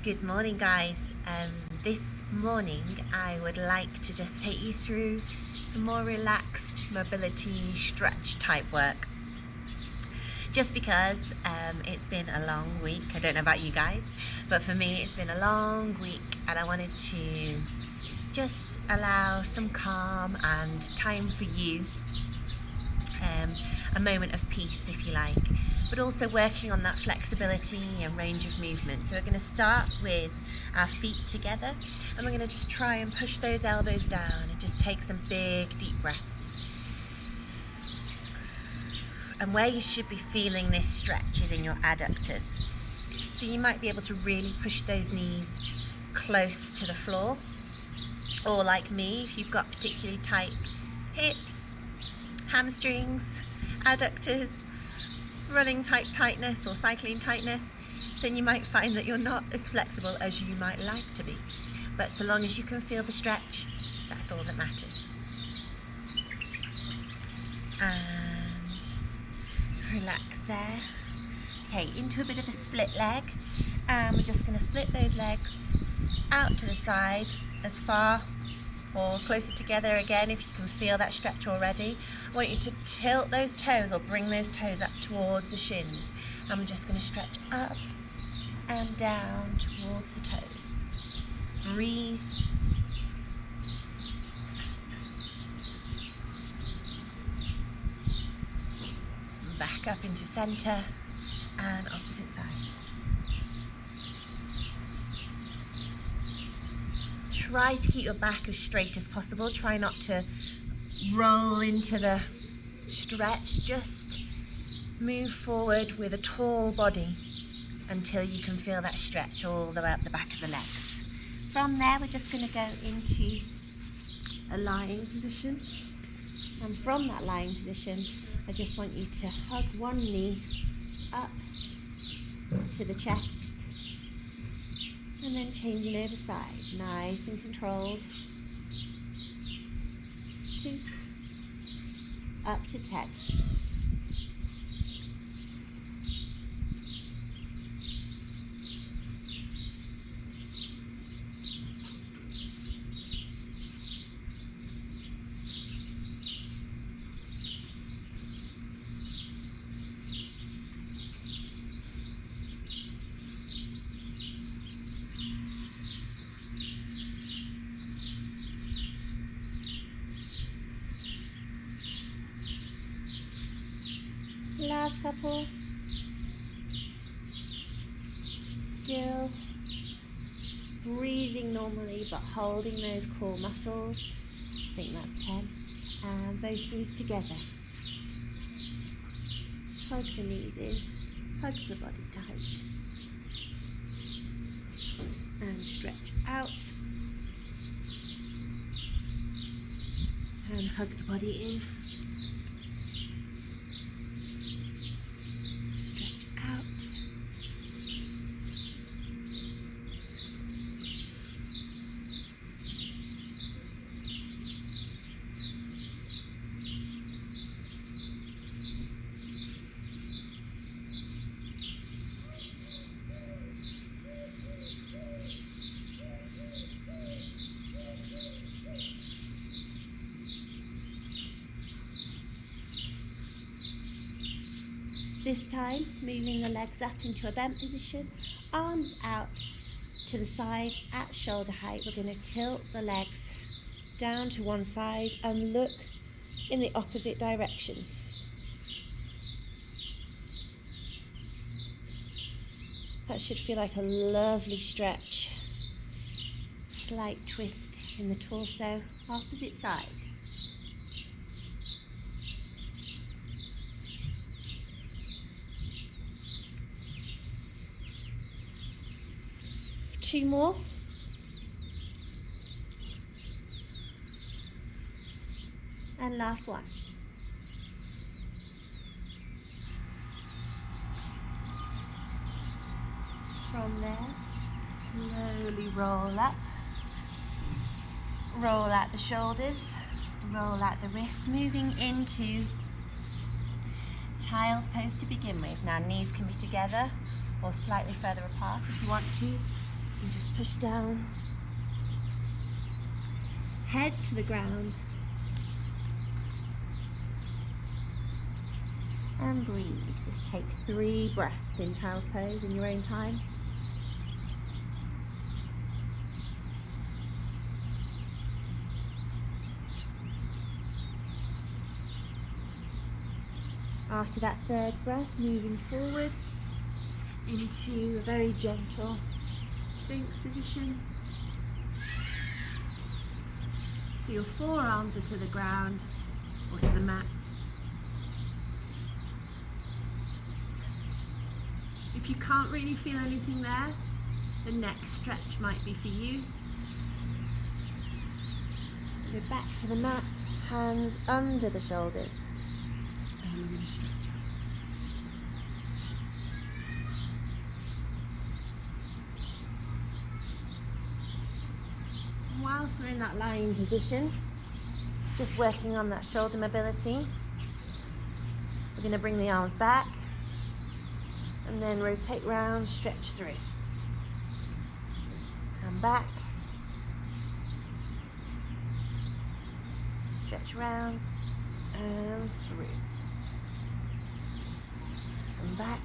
Good morning, guys. This morning I would like to just take you through some more relaxed mobility stretch type work. Just because it's been a long week. I don't know about you guys, but for me it's been a long week and I wanted to just allow some calm and time for you, a moment of peace if you like, but also working on that flexibility and range of movement. So we're going to start with our feet together and we're going to just try and push those elbows down and just take some big deep breaths. And where you should be feeling this stretch is in your adductors. So you might be able to really push those knees close to the floor, or like me, if you've got particularly tight hips, hamstrings, adductors, running type tightness or cycling tightness, then you might find that you're not as flexible as you might like to be. But so long as you can feel the stretch, that's all that matters. And relax there. Okay, into a bit of a split leg, and we're just going to split those legs out to the side as far or closer together again if you can feel that stretch already. I want you to tilt those toes or bring those toes up towards the shins. I'm just going to stretch up and down towards the toes. Breathe. Back up into center and opposite side. Try to keep your back as straight as possible. Try not to roll into the stretch. Just move forward with a tall body until you can feel that stretch all the way up the back of the legs. From there, we're just going to go into a lying position. And from that lying position, I just want you to hug one knee up to the chest. And then changing over side, nice and controlled. 2, up to 10. Last couple. Still breathing normally but holding those core muscles. I think that's 10. And both knees together. Hug the knees in, hug the body tight. And stretch out. And hug the body in. This time, moving the legs up into a bent position, arms out to the sides at shoulder height. We're going to tilt the legs down to one side and look in the opposite direction. That should feel like a lovely stretch. Slight twist in the torso, opposite side. Two more. And last one. From there, slowly roll up. Roll out the shoulders, roll out the wrists, moving into child's pose to begin with. Now knees can be together or slightly further apart if you want to. And just push down. Head to the ground. And breathe. Just take 3 breaths in child's pose in your own time. After that 3rd breath, moving forwards into a very gentle Sphinx position. So your forearms are to the ground or to the mat. If you can't really feel anything there, the next stretch might be for you. So back to the mat, hands under the shoulders. And we're going to stretch out. Whilst we're in that lying position, just working on that shoulder mobility, we're going to bring the arms back and then rotate round, stretch through. Come back, stretch round and through. Come back,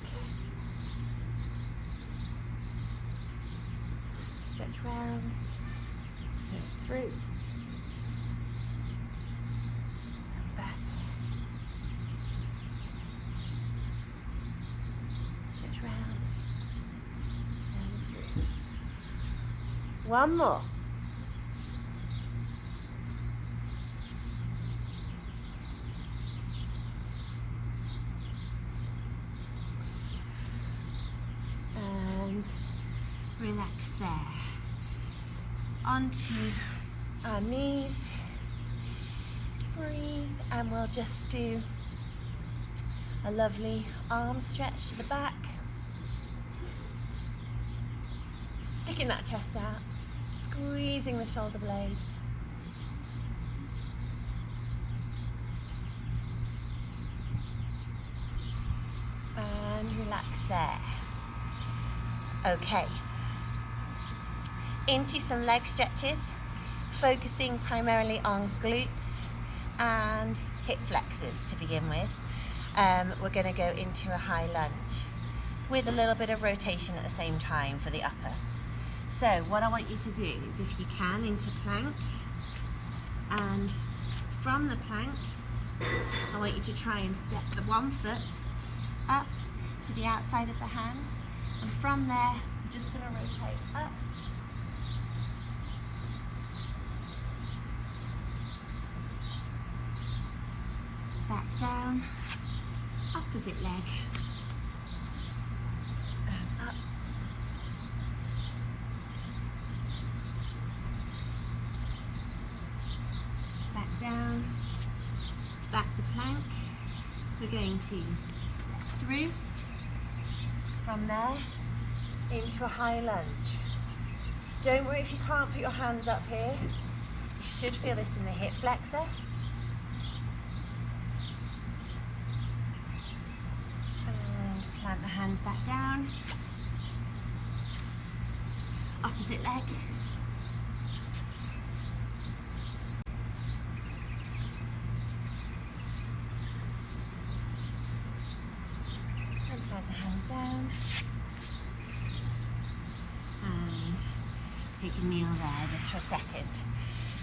stretch round and through. Come back, stretch round and through. One more. And relax there. Onto our knees. Breathe, and we'll just do a lovely arm stretch to the back. Sticking that chest out, squeezing the shoulder blades. And relax there. Okay. Into some leg stretches, focusing primarily on glutes and hip flexors to begin with. We're going to go into a high lunge with a little bit of rotation at the same time for the upper. So what I want you to do is, if you can, into plank, and from the plank I want you to try and step the one foot up to the outside of the hand, and from there I'm just going to rotate up, back down, opposite leg, and up, back down, back to plank. We're going to step through, from there into a high lunge. Don't worry if you can't put your hands up here, you should feel this in the hip flexor. Plant the hands back down, opposite leg, and plant the hands down, and take a kneel there just for a second.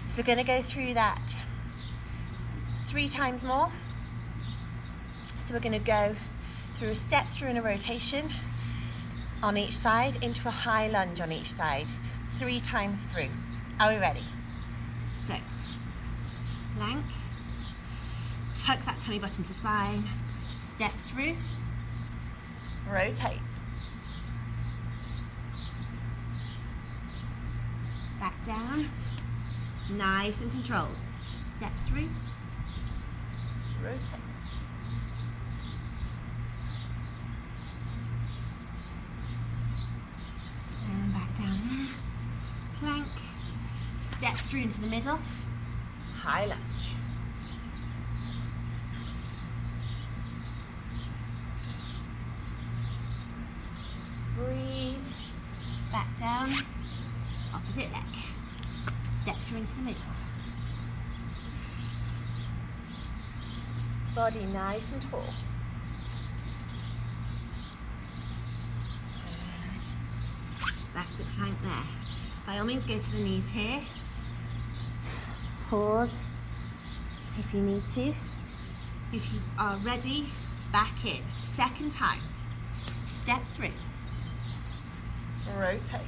So we're going to go through that 3 times more. So we're going to go through a step through and a rotation on each side, into a high lunge on each side, 3 times through. Are we ready? So, plank, tuck that tummy button to spine, step through, rotate, back down, nice and controlled, step through, rotate. Plank, step through into the middle, high lunge. Breathe, back down, opposite leg. Step through into the middle. Body nice and tall. And back to plank there. By all means, go to the knees here. Pause if you need to. If you are ready, back in. Second time. Step through. Rotate.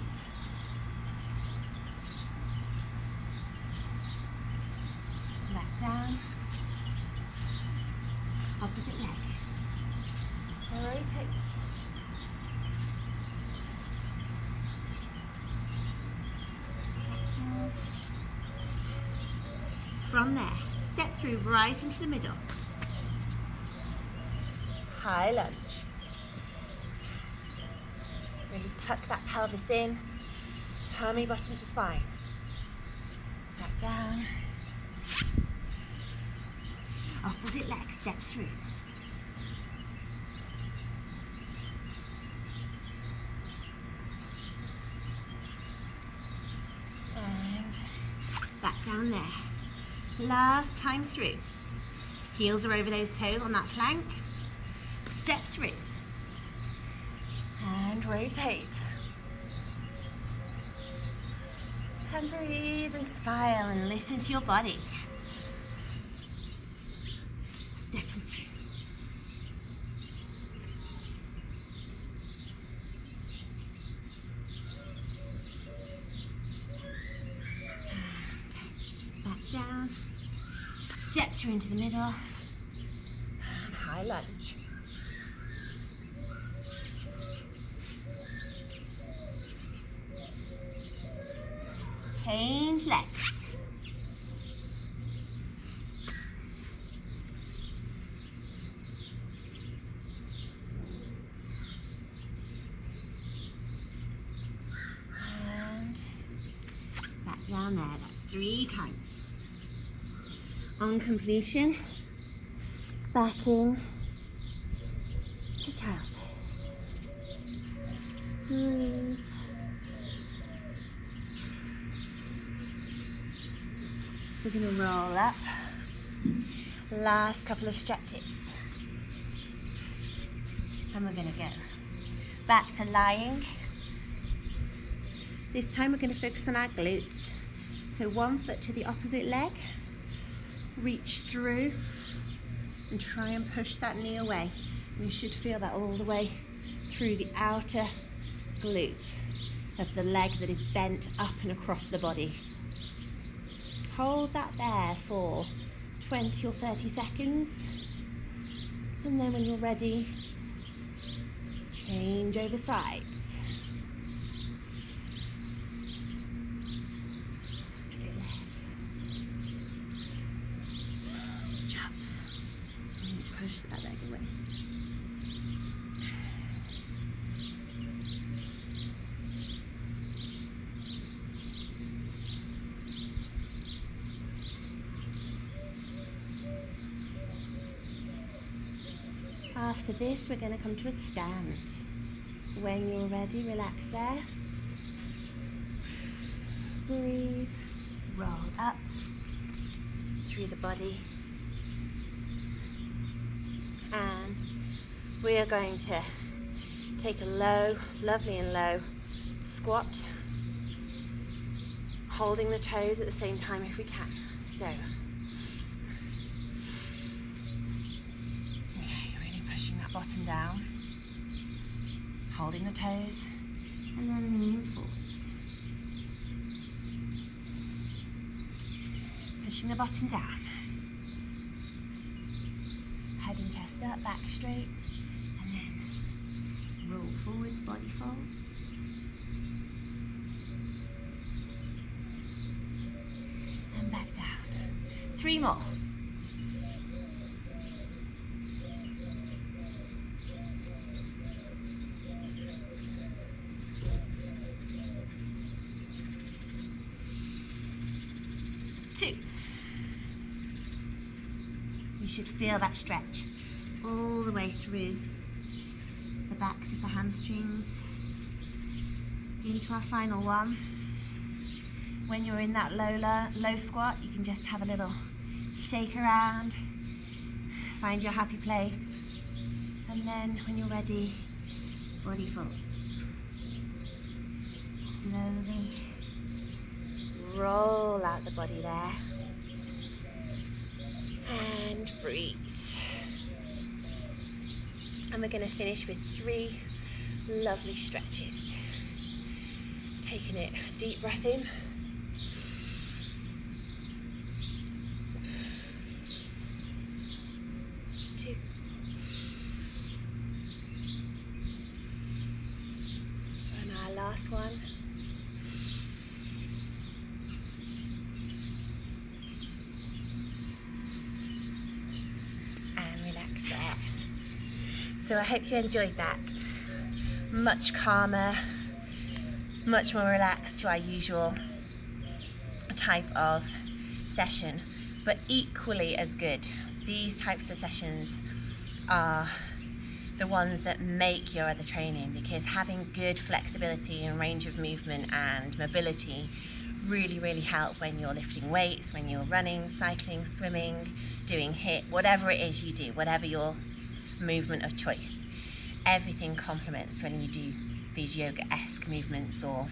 Back down. Opposite leg. Rotate. From there, step through right into the middle. High lunge. Really tuck that pelvis in. Tummy bottom to spine. Back down. Opposite leg, step through. And back down there. Last time through. Heels are over those toes on that plank. Step through. And rotate. And breathe and smile and listen to your body. Stepping through. Back down. Step through into the middle. And high lunge. Change legs. And back down there. That's 3 times. On completion, back in to child's pose. Breathe. We're going to roll up. Last couple of stretches. And we're going to go back to lying. This time we're going to focus on our glutes. So 1 foot to the opposite leg. Reach through and try and push that knee away. And you should feel that all the way through the outer glute of the leg that is bent up and across the body. Hold that there for 20 or 30 seconds. And then when you're ready, change over sides. Jump. And push that leg away. After this, we're going to come to a stand. When you're ready, relax there. Breathe. Roll up through the body. And we are going to take a low, lovely and low squat, holding the toes at the same time if we can. So. Bottom down, holding the toes, and then leaning forwards. Pushing the bottom down. Head and chest up, back straight, and then roll forwards, body fold. And back down. 3 more. You should feel that stretch all the way through the backs of the hamstrings into our final one. when you're in that low squat, you can just have a little shake around, find your happy place, and then when you're ready, body fold. Slowly roll out the body there, and breathe. And we're going to finish with 3 lovely stretches. Taking it, deep breath in. 2. And our last one. And relax there. So I hope you enjoyed that. Much calmer, much more relaxed to our usual type of session, but equally as good. These types of sessions are the ones that make your other training, because having good flexibility and range of movement and mobility really help when you're lifting weights, when you're running, cycling, swimming, doing HIIT, whatever it is you do, whatever your movement of choice. Everything complements when you do these yoga-esque movements or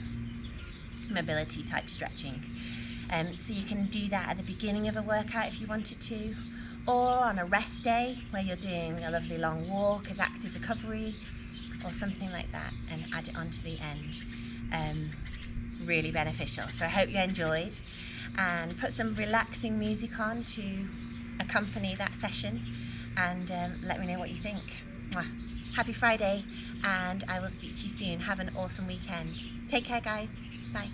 mobility type stretching. So you can do that at the beginning of a workout if you wanted to, or on a rest day where you're doing a lovely long walk as active recovery or something like that, and add it on to the end. Really beneficial. So I hope you enjoyed, and put some relaxing music on to accompany that session, and let me know what you think. Mwah. Happy Friday, and I will speak to you soon. Have an awesome weekend. Take care, guys. Bye.